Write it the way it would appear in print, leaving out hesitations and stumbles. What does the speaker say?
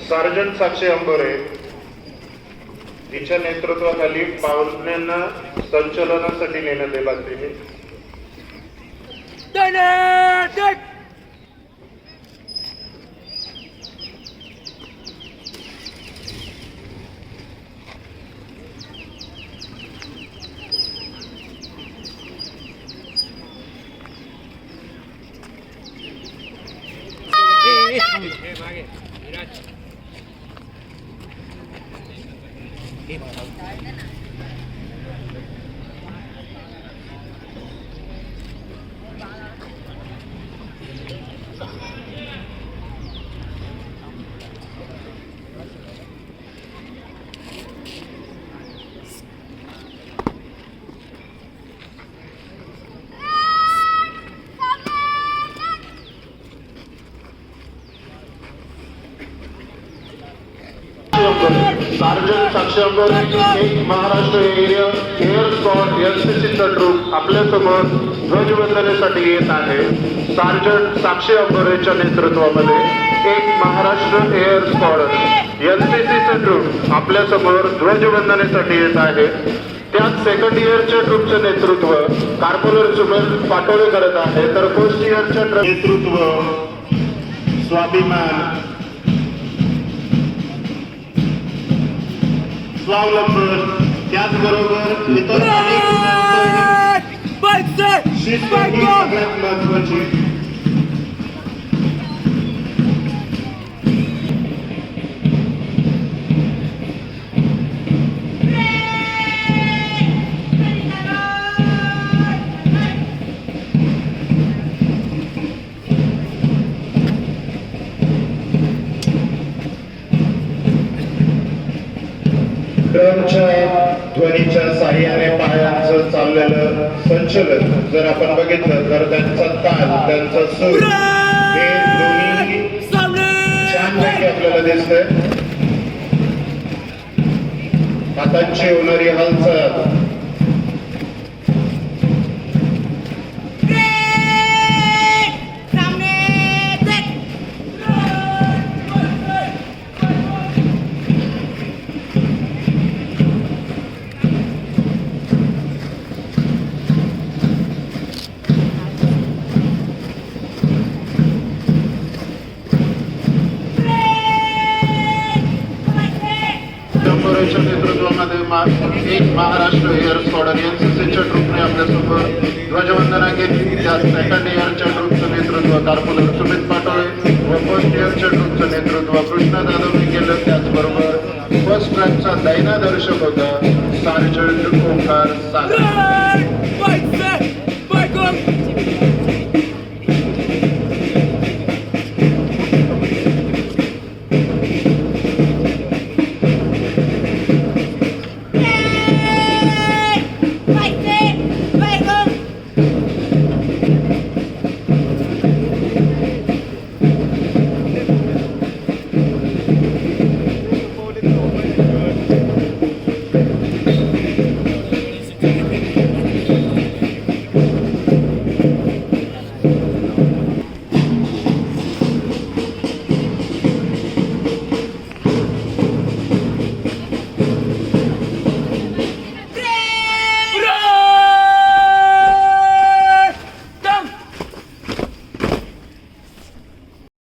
Sergeant साक्षी अंबोरे हिच्या नेतृत्वाखाली पाहुण्यांना संचलनासाठी नेण्यात येत आहे. सार्जंट साक्षी अंबोरे एक महाराष्ट्र एअर स्क्वॉड एनसीसीचा ट्रूप आपल्यासमोर ध्वजवंदनेसाठी येत आहे. सार्जंट साक्षी अंबोरेच्या नेतृत्वामध्ये एक महाराष्ट्र एअर स्क्वॉड एनसीसीचा ट्रूप आपल्यासमोर ध्वजवंदनेसाठी येत आहे. त्यात सेकंड इयरच्या ट्रूपचे नेतृत्व कार्पोरल सुमेल पाटोळे करत आहे, तर फर्स्ट इयरच्या नेतृत्व स्वाभिमान स्वावलंबन त्याचबरोबर इतर शिस्त सगळ्यात महत्वाची. ड्रमच्या ध्वनीच्या साह्याने पायांचं चाललेलं संचलन जर आपण बघितलं तर त्यांचा ताल त्यांचा सूर हे दोन्ही छानपैकी आपल्याला दिसतंय. हातांची होणारी हालचाल नेतृत्वामध्ये एक महाराष्ट्र एअर स्क्वॉड एनसीसीच्या ट्रूपने आपल्यासमोर ध्वजवंदना केली. त्या सेकंड इयरच्या ट्रूपचं नेतृत्व कार्पोरल सुमित पाटोळे व फर्स्ट इयरच्या ट्रूपचं नेतृत्व कृष्णा जाधवने केलं. त्याचबरोबर फर्स्ट ट्रॅकचा दैना दर्शक होता सार्जंट ओंकार सागर.